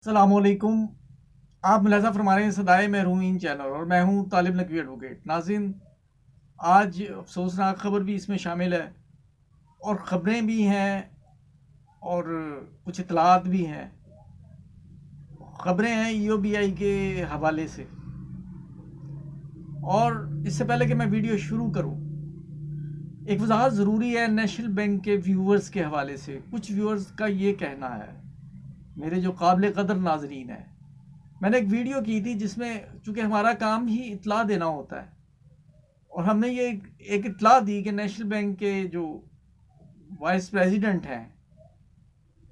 अस्सलामुअलैकुम। आप मुलाज़ा फरमा रहे हैं सदाए महरूमीन चैनल और मैं हूं तालिब नकवी एडवोकेट। नाज़रीन, आज अफसोसनाक खबर भी इसमें शामिल है और ख़बरें भी हैं और कुछ इतलात भी हैं। ख़बरें हैं ईओबीआई के हवाले से। और इससे पहले कि मैं वीडियो शुरू करूं, एक वजाहत ज़रूरी है नेशनल बैंक के व्यूवर्स के हवाले से। कुछ व्यूवर्स का ये कहना है, मेरे जो काबिल कदर नाजरीन है, मैंने एक वीडियो की थी जिसमें चूँकि हमारा काम ही इतला देना होता है और हमने ये एक इतला दी कि नेशनल बैंक के जो वाइस प्रेसिडेंट हैं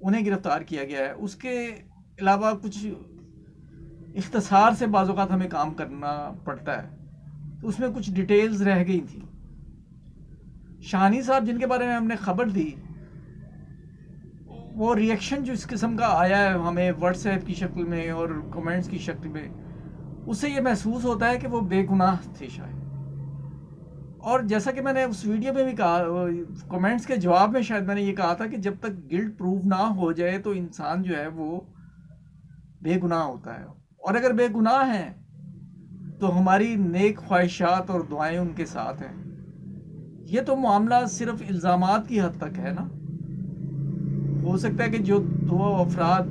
उन्हें गिरफ्तार किया गया है। उसके अलावा कुछ इख्तसार से बाज़ औक़ात हमें काम करना पड़ता है, तो उसमें कुछ डिटेल्स रह गई थी। शानी साहब जिनके बारे में हमने खबर दी, वो रिएक्शन जो इस किस्म का आया है हमें व्हाट्सएप की शक्ल में और कमेंट्स की शक्ल में, उससे ये महसूस होता है कि वो बेगुनाह थे शायद। और जैसा कि मैंने उस वीडियो में भी कहा, कमेंट्स के जवाब में शायद मैंने ये कहा था कि जब तक गिल्ट प्रूव ना हो जाए तो इंसान जो है वो बेगुनाह होता है। और अगर बेगुनाह हैं तो हमारी नेक ख्वाहिशात और दुआएं उनके साथ हैं। ये तो मामला सिर्फ इल्ज़ामात की हद तक है ना। हो सकता है कि जो दो अफराद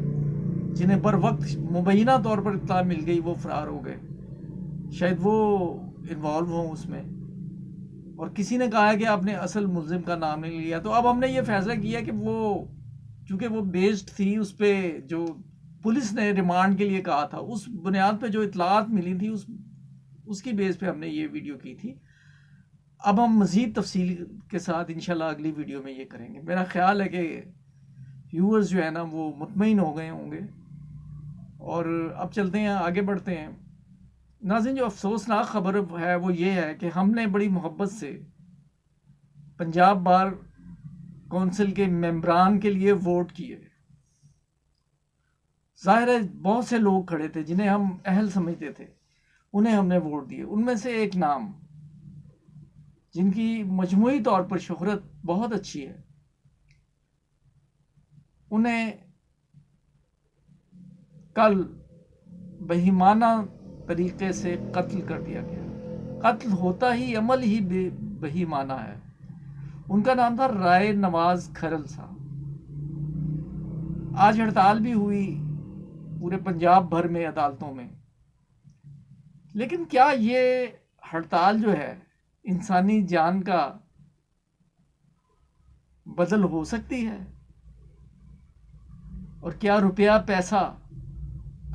जिन्हें बर वक्त मुबैना तौर पर इत्तला मिल गई वो फरार हो गए, शायद वो इन्वॉल्व हों उसमें। और किसी ने कहा है कि आपने असल मुल्जिम का नाम नहीं लिया, तो अब हमने ये फैसला किया कि वो चूंकि वो बेस्ड थी उस पर जो पुलिस ने रिमांड के लिए कहा था, उस बुनियाद पे जो इतलात मिली थी उसकी बेस पे हमने ये वीडियो की थी। अब हम मज़ीद तफसील के साथ इंशाल्लाह अगली वीडियो में ये करेंगे। मेरा ख्याल है कि व्यूअर्स जो है ना वो मुतमईन हो गए होंगे। और अब चलते हैं, आगे बढ़ते हैं। नाज़रीन, जो अफसोसनाक खबर है वो ये है कि हमने बड़ी मोहब्बत से पंजाब बार कौंसिल के मेंबरान के लिए वोट किए। जाहिर है बहुत से लोग खड़े थे जिन्हें हम अहल समझते थे, उन्हें हमने वोट दिए। उनमें से एक नाम जिनकी मजमूई तौर पर शोहरत बहुत अच्छी है, उन्हें कल बेईमाना तरीके से कत्ल कर दिया गया। कत्ल होता ही अमल ही बेईमाना है। उनका नाम था राय नवाज खरल साहब। आज हड़ताल भी हुई पूरे पंजाब भर में अदालतों में, लेकिन क्या ये हड़ताल जो है इंसानी जान का बदल हो सकती है? और क्या रुपया पैसा,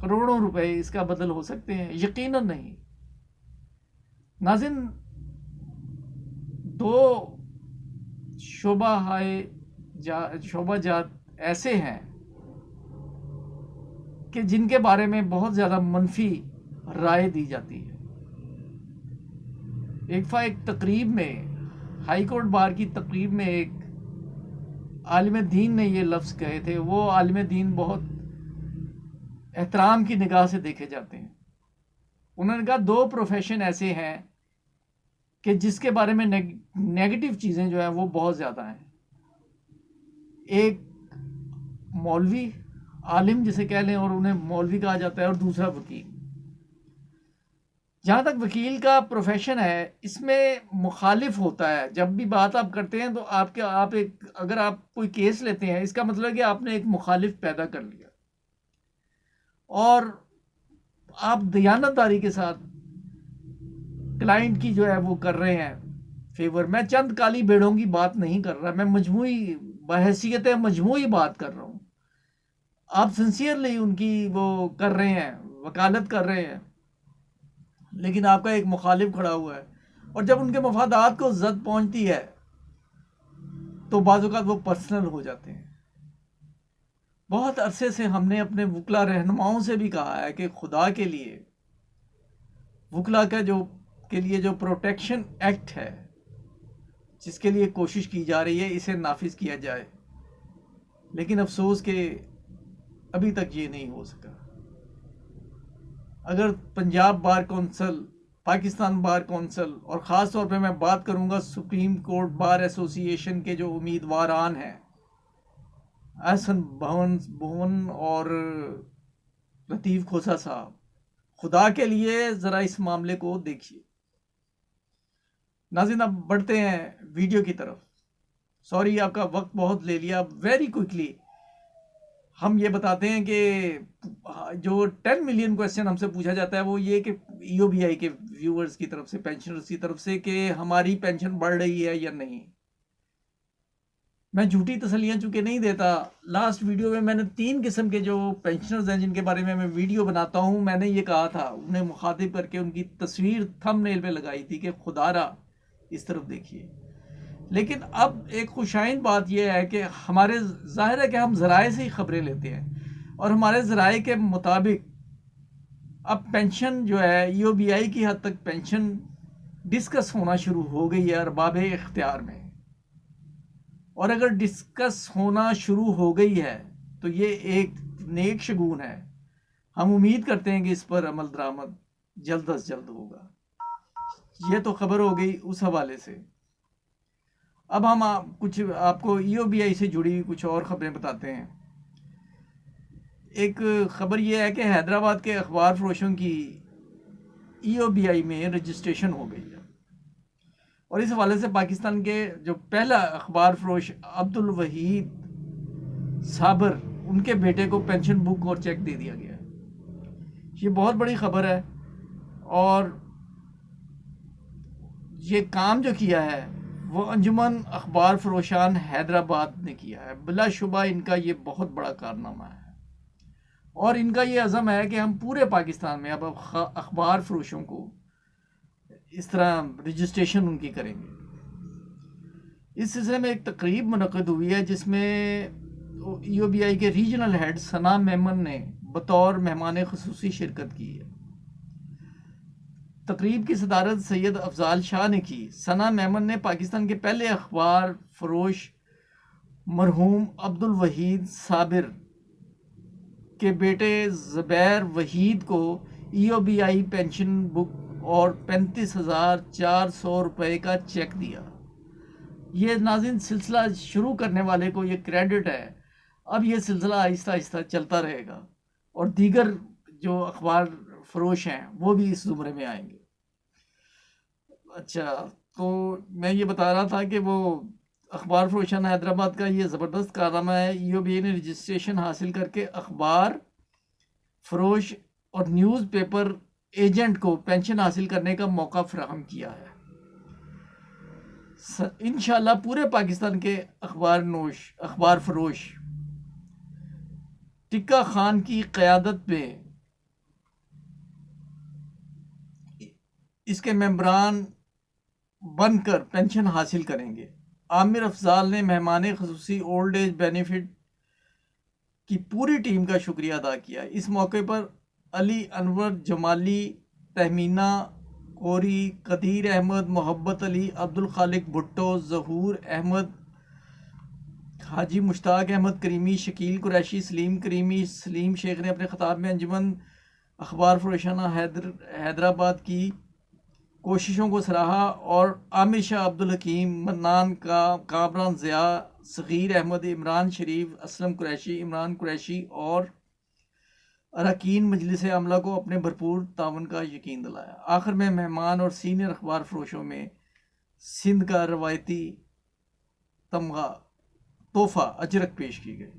करोड़ों रुपए इसका बदल हो सकते हैं? यकीनन नहीं। नाज़रीन, दो शोबा जात ऐसे हैं कि जिनके बारे में बहुत ज़्यादा मनफी राय दी जाती है। एक तकरीब में, हाई कोर्ट बार की तकरीब में, एक आलिम दीन ने ये लफ्ज़ कहे थे। वो आलिम दीन बहुत एहतराम की निगाह से देखे जाते हैं। उन्होंने कहा दो प्रोफेशन ऐसे हैं कि जिसके बारे में नेगेटिव चीज़ें जो हैं वो बहुत ज़्यादा हैं। एक मौलवी, आलिम जिसे कह लें और उन्हें मौलवी कहा जाता है, और दूसरा वकील। जहाँ तक वकील का प्रोफेशन है, इसमें मुखालिफ होता है। जब भी बात आप करते हैं तो अगर आप कोई केस लेते हैं, इसका मतलब है कि आपने एक मुखालिफ पैदा कर लिया और आप दयानतदारी के साथ क्लाइंट की जो है वो कर रहे हैं फेवर। मैं चंद काली भेड़ों की बात नहीं कर रहा, मैं मजमूई बहैसियत मजमूई बात कर रहा हूँ। आप सिंसियरली उनकी वो कर रहे हैं, वकालत कर रहे हैं, लेकिन आपका एक मुखालिफ खड़ा हुआ है और जब उनके मफादात को जद पहुंचती है तो बाज़ औक़ात वो पर्सनल हो जाते हैं। बहुत अरसे से हमने अपने वकला रहनुमाओं से भी कहा है कि खुदा के लिए वकला का के लिए जो प्रोटेक्शन एक्ट है, जिसके लिए कोशिश की जा रही है, इसे नाफिज किया जाए। लेकिन अफसोस कि अभी तक ये नहीं हो सका। अगर Punjab bar council, Pakistan bar council और ख़ास तौर पे मैं बात करूंगा सुप्रीम कोर्ट बार एसोसिएशन के जो उम्मीदवारान हैं, एहसन भवन और लतीफ़ खोसा साहब, खुदा के लिए ज़रा इस मामले को देखिए। नाज़रीन, अब बढ़ते हैं वीडियो की तरफ। सॉरी, आपका वक्त बहुत ले लिया। वेरी क्विकली हम ये बताते हैं कि जो 10 मिलियन क्वेश्चन हमसे पूछा जाता है वो ये कि ईओबीआई के व्यूअर्स की तरफ से, पेंशनर्स की तरफ से, कि हमारी पेंशन बढ़ रही है या नहीं। मैं झूठी तसल्लियाँ चूँकि नहीं देता। लास्ट वीडियो में मैंने 3 किस्म के जो पेंशनर्स हैं जिनके बारे में मैं वीडियो बनाता हूँ, मैंने ये कहा था, उन्हें मुखातिब करके उनकी तस्वीर थंबनेल पे लगाई थी कि खुदारा इस तरफ देखिए। लेकिन अब एक खुशाइन बात यह है कि हमारे, जाहिर है कि हम ज़राए से ही ख़बरें लेते हैं, और हमारे ज़राए के मुताबिक अब पेंशन जो है, ईओबीआई की हद तक पेंशन डिस्कस होना शुरू हो गई है अरबाब इख्तियार में। और अगर डिस्कस होना शुरू हो गई है तो ये एक नेक शगुन है। हम उम्मीद करते हैं कि इस पर अमल दरामद जल्द अज जल्द होगा। ये तो खबर हो गई उस हवाले से। अब हम कुछ आपको ईओबीआई से जुड़ी कुछ और खबरें बताते हैं। एक खबर यह है कि हैदराबाद के अखबार फरोशों की ईओबीआई में रजिस्ट्रेशन हो गई है, और इस हवाले से पाकिस्तान के जो पहला अखबार फरोश अब्दुल वहीद साबर, उनके बेटे को पेंशन बुक और चेक दे दिया गया। ये बहुत बड़ी खबर है, और ये काम जो किया है वो अंजुमन अखबार फरोशान हैदराबाद ने किया है। बिलाशुबा इनका ये बहुत बड़ा कारनामा है, और इनका ये अज़म है कि हम पूरे पाकिस्तान में अब अखबार फरोशों को इस तरह रजिस्ट्रेशन उनकी करेंगे। इस सिलसिले में एक तकरीब मुनक़्क़िद हुई है जिसमें ईओबीआई के रीजनल हेड सना मेमन ने बतौर मेहमान ख़ुसूसी शिरकत की है। तकरीब की सदारत सैयद अफजाल शाह ने की। सना मेमन ने पाकिस्तान के पहले अखबार फरोश मरहूम अब्दुल वहीद साबिर के बेटे ज़ुबैर वहीद को ईओबीआई पेंशन बुक और 35,400 रुपये का चेक दिया। ये नाज़रीन सिलसिला शुरू करने वाले को ये क्रेडिट है। अब ये सिलसिला आहिस्ता आहिस्ता चलता रहेगा, और दीगर जो अखबार फरोश हैं वो भी इस ज़ुमरे में आएंगे। अच्छा, तो मैं ये बता रहा था कि वो अखबार फरोशान हैदराबाद का ये ज़बरदस्त कारनामा है। ईओबीआई ने रजिस्ट्रेशन हासिल करके अखबार फरोश और न्यूज़पेपर एजेंट को पेंशन हासिल करने का मौका फराहम किया है। इंशाल्लाह पूरे पाकिस्तान के अखबार फरोश टिक्का खान की क़यादत में इसके मेंबरान बनकर पेंशन हासिल करेंगे। आमिर अफजाल ने मेहमान ख़ुसूसी ओल्ड एज बेनिफिट की पूरी टीम का शुक्रिया अदा किया। इस मौके पर अली अनवर जमाली, तहमीना कोरी, कदीर अहमद, मोहब्बत अली, अब्दुल खालिक भुट्टो, ज़हूर अहमद, हाजी मुश्ताक अहमद करीमी, शकील कुरैशी, सलीम करीमी, सलीम शेख ने अपने ख़िताब में अंजुमन अखबार फरोशाना हैदराबाद की कोशिशों को सराहा, और आमिर शाह, अब्दुल हकीम, मन्नान का, कामरान ज़िया, सग़ीर अहमद, इमरान शरीफ, असलम कुरैशी, इमरान कुरैशी और अरकान मजलिस अमला को अपने भरपूर तावन का यकीन दिलाया। आखिर में मेहमान और सीनियर अखबार फरोशों में सिंध का रवायती तमगा तोहफा अजरक पेश की गई।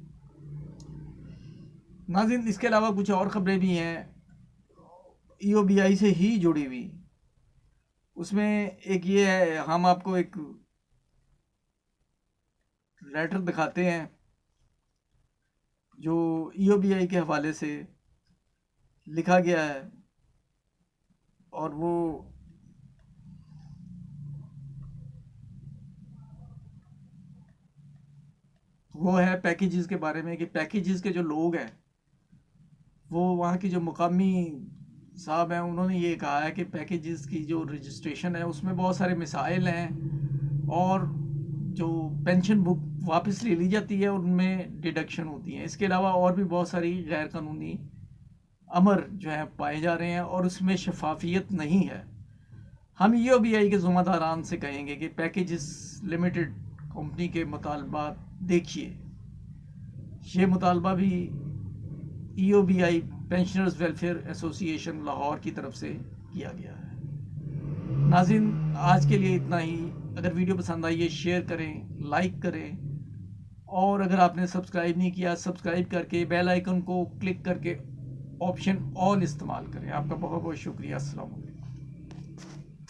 नाज़रीन, इसके अलावा कुछ और ख़बरें भी हैं ईओबीआई से ही जुड़ी हुई। उसमें एक ये है, हम आपको एक लेटर दिखाते हैं जो ईओबीआई के हवाले से लिखा गया है, और वो है पैकेजेस के बारे में, कि पैकेजेस के जो लोग हैं वो वहाँ की जो मुकामी साहब हैं, उन्होंने ये कहा है कि पैकेजेस की जो रजिस्ट्रेशन है उसमें बहुत सारे मिसाइल हैं, और जो पेंशन बुक वापस ले ली जाती है उनमें डिडक्शन होती है। इसके अलावा और भी बहुत सारी गैर कानूनी अमर जो है पाए जा रहे हैं, और उसमें शफाफियत नहीं है। हम ईओबीआई के ज़िम्मेदारान से कहेंगे कि पैकेजेस लिमिटेड कंपनी के मुतालबात देखिए। ये मुतालबा भी EOBI pensioners welfare association Lahore की तरफ से किया गया है। नाज़रीन, आज के लिए इतना ही। अगर वीडियो पसंद आई है शेयर करें, लाइक करें, और अगर आपने सब्सक्राइब नहीं किया सब्सक्राइब करके बेल आइकन को क्लिक करके ऑप्शन ऑल इस्तेमाल करें। आपका बहुत बहुत शुक्रिया। अस्सलाम वालेकुम।